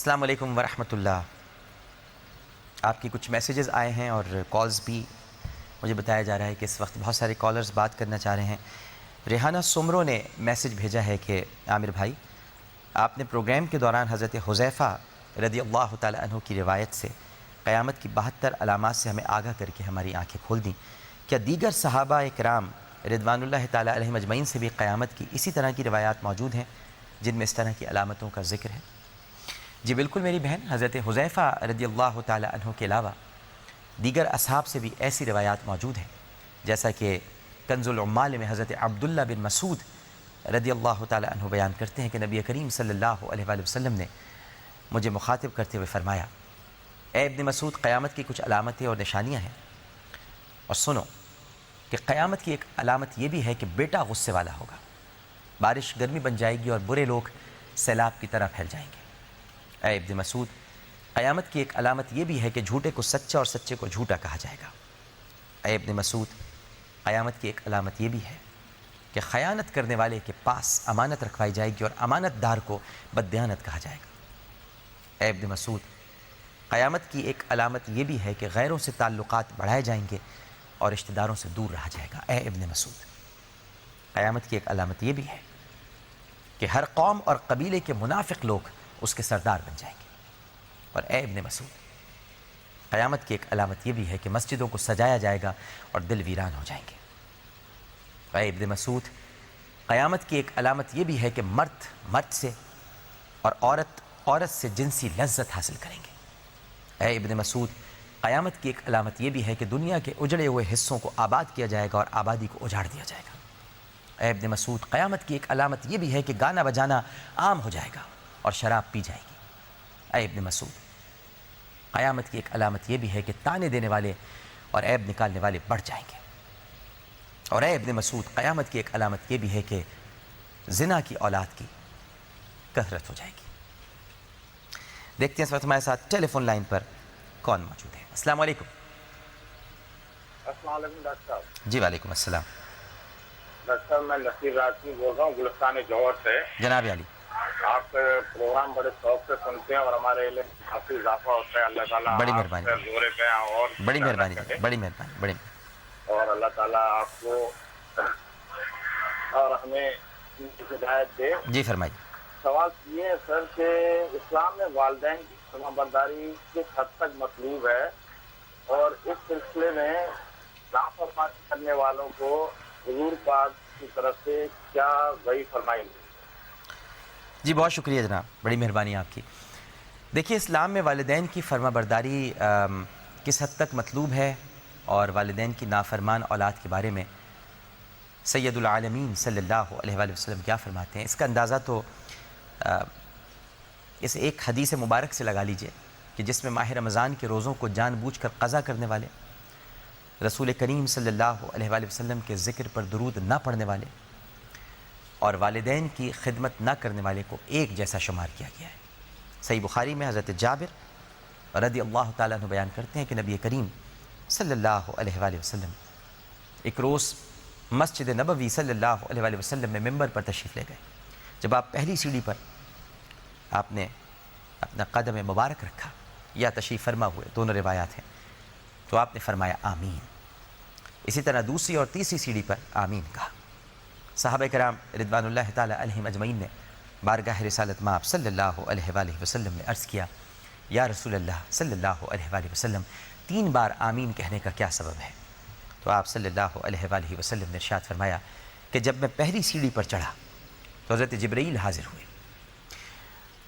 السلام علیکم ورحمۃ اللہ۔ آپ کی کچھ میسیجز آئے ہیں اور کالز بھی مجھے بتایا جا رہا ہے کہ اس وقت بہت سارے کالرز بات کرنا چاہ رہے ہیں۔ ریحانہ سمرو نے میسیج بھیجا ہے کہ عامر بھائی، آپ نے پروگرام کے دوران حضرت حذیفہ رضی اللہ تعالی عنہ کی روایت سے قیامت کی 72 علامات سے ہمیں آگاہ کر کے ہماری آنکھیں کھول دیں۔ کیا دیگر صحابہ کرام رضوان اللہ تعالی علیہم اجمعین سے بھی قیامت کی اسی طرح کی روایات موجود ہیں جن میں اس طرح کی علامتوں کا ذکر ہے؟ جی بالکل میری بہن، حضرت حذیفہ رضی اللہ تعالی عنہ کے علاوہ دیگر اصحاب سے بھی ایسی روایات موجود ہیں، جیسا کہ کنز العمال میں حضرت عبداللہ بن مسعود رضی اللہ تعالی عنہ بیان کرتے ہیں کہ نبی کریم صلی اللہ علیہ وآلہ وسلم نے مجھے مخاطب کرتے ہوئے فرمایا، اے ابن مسعود، قیامت کی کچھ علامتیں اور نشانیاں ہیں، اور سنو کہ قیامت کی ایک علامت یہ بھی ہے کہ بیٹا غصے والا ہوگا، بارش گرمی بن جائے گی اور برے لوگ سیلاب کی طرح پھیل جائیں گے۔ اے ابن مسعود، قیامت کی ایک علامت یہ بھی ہے کہ جھوٹے کو سچا اور سچے کو جھوٹا کہا جائے گا۔ اے ابن مسعود، قیامت کی ایک علامت یہ بھی ہے کہ خیانت کرنے والے کے پاس امانت رکھوائی جائے گی اور امانت دار کو بددیانت کہا جائے گا۔ اے ابن مسعود، قیامت کی ایک علامت یہ بھی ہے کہ غیروں سے تعلقات بڑھائے جائیں گے اور رشتہ داروں سے دور رہا جائے گا۔ اے ابن مسعود، قیامت کی ایک علامت یہ بھی ہے کہ ہر قوم اور قبیلے کے منافق لوگ اس کے سردار بن جائیں گے۔ اور اے ابن مسعود، قیامت کی ایک علامت یہ بھی ہے کہ مسجدوں کو سجایا جائے گا اور دل ویران ہو جائیں گے۔ اے ابن مسعود، قیامت کی ایک علامت یہ بھی ہے کہ مرد مرد سے اور عورت عورت سے جنسی لذت حاصل کریں گے۔ اے ابن مسعود، قیامت کی ایک علامت یہ بھی ہے کہ دنیا کے اجڑے ہوئے حصوں کو آباد کیا جائے گا اور آبادی کو اجاڑ دیا جائے گا۔ اے ابن مسعود، قیامت کی ایک علامت یہ بھی ہے کہ گانا بجانا عام ہو جائے گا اور شراب پی جائے گی۔ اے ابن مسعود، قیامت کی ایک علامت یہ بھی ہے کہ تانے دینے والے اور عیب نکالنے والے بڑھ جائیں گے۔ اور اے ابن مسعود، قیامت کی ایک علامت یہ بھی ہے کہ زنا کی اولاد کی کثرت ہو جائے گی۔ دیکھتے ہیں اس وقت ہمارے ساتھ ٹیلی فون لائن پر کون موجود ہے۔ السلام علیکم۔ السلام علیکم ڈاکٹر صاحب۔ جی وعلیکم السلام۔ ڈاکٹر صاحب، میں نصیر راجپوت بول رہا ہوں گلستان جوہر سے۔ جناب علی، آپ کا پروگرام بڑے شوق سے سنتے ہیں اور ہمارے علم میں کافی اضافہ ہوتا ہے۔ اللہ تعالیٰ بڑی آپ مہربانی، سے زور بیاں اور بڑی مہربانی کرے بڑی مہربانی بڑی اور اللہ تعالیٰ آپ کو اور ہمیں ہدایت دے۔ جی فرمائیے۔ سوال یہ ہے سر کہ اسلام میں والدین کی فرما برداری کس حد تک مطلوب ہے اور اس سلسلے میں نافرمانی کرنے والوں کو حضور پاک کی طرف سے کیا وحی فرمائی گئی؟ جی بہت شکریہ جناب، بڑی مہربانی آپ کی۔ دیکھیے، اسلام میں والدین کی فرما برداری کس حد تک مطلوب ہے اور والدین کی نافرمان اولاد کے بارے میں سید العالمین صلی اللہ علیہ وآلہ وسلم کیا فرماتے ہیں، اس کا اندازہ تو اس ایک حدیث مبارک سے لگا لیجئے کہ جس میں ماہ رمضان کے روزوں کو جان بوجھ کر قضا کرنے والے، رسول کریم صلی اللہ علیہ وآلہ وسلم کے ذکر پر درود نہ پڑھنے والے اور والدین کی خدمت نہ کرنے والے کو ایک جیسا شمار کیا گیا ہے۔ صحیح بخاری میں حضرت جابر رضی اللہ تعالیٰ عنہ بیان کرتے ہیں کہ نبی کریم صلی اللہ علیہ وآلہ وسلم ایک روز مسجد نبوی صلی اللہ علیہ وآلہ وسلم میں ممبر پر تشریف لے گئے۔ جب آپ پہلی سیڑھی پر آپ نے اپنا قدم مبارک رکھا یا تشریف فرما ہوئے، دونوں روایات ہیں، تو آپ نے فرمایا آمین۔ اسی طرح دوسری اور تیسری سیڑھی پر آمین کہا۔ صحابہ کرام رضوان اللہ تعالی علیہم اجمعین نے بارگاہ رسالت مآب صلی اللہ علیہ وآلہ وسلم نے عرض کیا، یا رسول اللہ صلی اللہ علیہ وآلہ وسلم، 3 بار آمین کہنے کا کیا سبب ہے؟ تو آپ صلی اللہ علیہ وآلہ وسلم نے ارشاد فرمایا کہ جب میں پہلی سیڑھی پر چڑھا تو حضرت جبرائیل حاضر ہوئے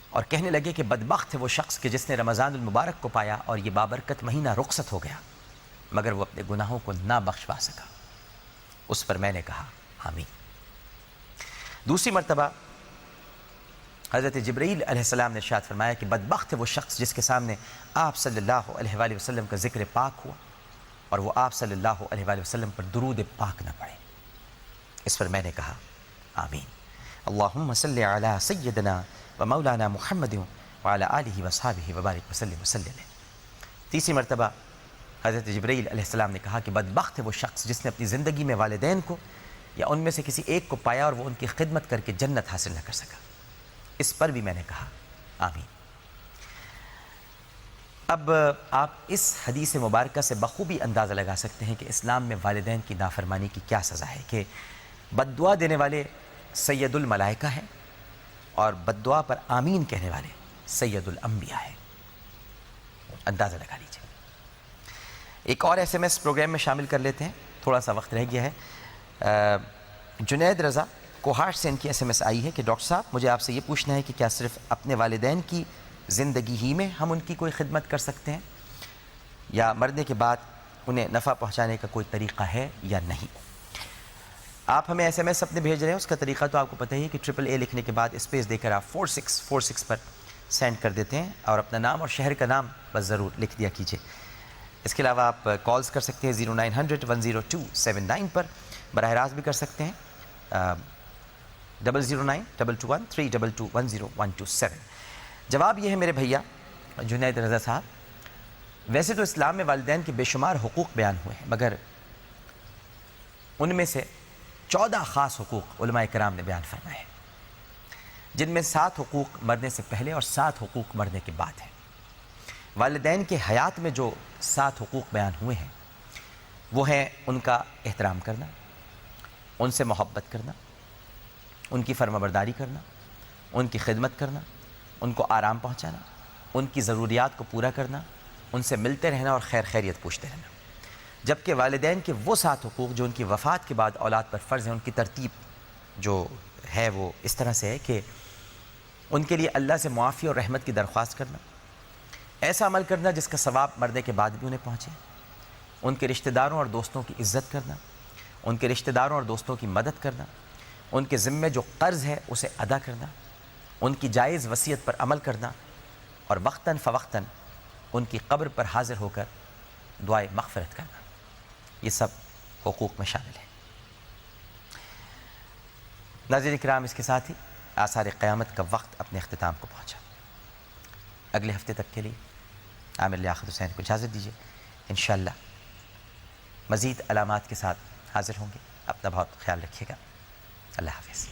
اور کہنے لگے کہ بدبخت ہے وہ شخص کہ جس نے رمضان المبارک کو پایا اور یہ بابرکت مہینہ رخصت ہو گیا مگر وہ اپنے گناہوں کو نہ بخش پا سکا۔ اس پر میں نے کہا آمین۔ دوسری مرتبہ حضرت جبرائیل علیہ السلام نے ارشاد فرمایا کہ بدبخت ہے وہ شخص جس کے سامنے آپ صلی اللہ علیہ وآلہ وسلم کا ذکر پاک ہوا اور وہ آپ صلی اللہ علیہ وآلہ وسلم پر درود پاک نہ پڑھے۔ اس پر میں نے کہا آمین۔ اللہم صلی علی سیدنا و مولانا محمد وعلی آلہ وصحابہ وبارک وسلم وسلم۔ تیسری مرتبہ حضرت جبرائیل علیہ السلام نے کہا کہ بدبخت ہے وہ شخص جس نے اپنی زندگی میں والدین کو یا ان میں سے کسی ایک کو پایا اور وہ ان کی خدمت کر کے جنت حاصل نہ کر سکا۔ اس پر بھی میں نے کہا آمین۔ اب آپ اس حدیث مبارکہ سے بخوبی اندازہ لگا سکتے ہیں کہ اسلام میں والدین کی نافرمانی کی کیا سزا ہے، کہ بد دعا دینے والے سید الملائکہ ہیں اور بد دعا پر آمین کہنے والے سید الانبیاء ہیں۔ اندازہ لگا لیجیے۔ ایک اور ایس ایم ایس پروگرام میں شامل کر لیتے ہیں، تھوڑا سا وقت رہ گیا ہے۔ جنید رضا کوہاٹ سے ان کی ایس ایم ایس آئی ہے کہ ڈاکٹر صاحب مجھے آپ سے یہ پوچھنا ہے کہ کیا صرف اپنے والدین کی زندگی ہی میں ہم ان کی کوئی خدمت کر سکتے ہیں، یا مرنے کے بعد انہیں نفع پہنچانے کا کوئی طریقہ ہے یا نہیں؟ آپ ہمیں ایس ایم ایس اپنے بھیج رہے ہیں، اس کا طریقہ تو آپ کو پتہ ہی ہے کہ AAA لکھنے کے بعد اسپیس دے کر آپ 4646 پر سینڈ کر دیتے ہیں، اور اپنا نام اور شہر کا نام بس ضرور لکھ دیا کیجیے۔ اس کے علاوہ آپ کالز کر سکتے ہیں 0900-102-79 پر، براہ راست بھی کر سکتے ہیں 009-221-322-10127۔ جواب یہ ہے میرے بھیا جنید رضا صاحب، ویسے تو اسلام میں والدین کے بے شمار حقوق بیان ہوئے ہیں، مگر ان میں سے 14 خاص حقوق علماء کرام نے بیان فرمائے ہیں، جن میں 7 حقوق مرنے سے پہلے اور 7 حقوق مرنے کے بعد ہیں۔ والدین کے حیات میں جو 7 حقوق بیان ہوئے ہیں وہ ہیں ان کا احترام کرنا، ان سے محبت کرنا، ان کی فرما برداری کرنا، ان کی خدمت کرنا، ان کو آرام پہنچانا، ان کی ضروریات کو پورا کرنا، ان سے ملتے رہنا اور خیر خیریت پوچھتے رہنا۔ جبکہ والدین کے وہ 7 حقوق جو ان کی وفات کے بعد اولاد پر فرض ہیں، ان کی ترتیب جو ہے وہ اس طرح سے ہے کہ ان کے لیے اللہ سے معافی اور رحمت کی درخواست کرنا، ایسا عمل کرنا جس کا ثواب مرنے کے بعد بھی انہیں پہنچے، ان کے رشتہ داروں اور دوستوں کی عزت کرنا، ان کے رشتہ داروں اور دوستوں کی مدد کرنا، ان کے ذمے جو قرض ہے اسے ادا کرنا، ان کی جائز وصیت پر عمل کرنا، اور وقتاً فوقتاً ان کی قبر پر حاضر ہو کر دعائے مغفرت کرنا۔ یہ سب حقوق میں شامل ہے۔ ناظرین کرام، اس کے ساتھ ہی آثار قیامت کا وقت اپنے اختتام کو پہنچا۔ اگلے ہفتے تک کے لیے عامر لیاقت حسین کو اجازت دیجیے، انشاءاللہ مزید علامات کے ساتھ حاضر ہوں گے۔ اپنا بہت خیال رکھیے گا۔ اللہ حافظ۔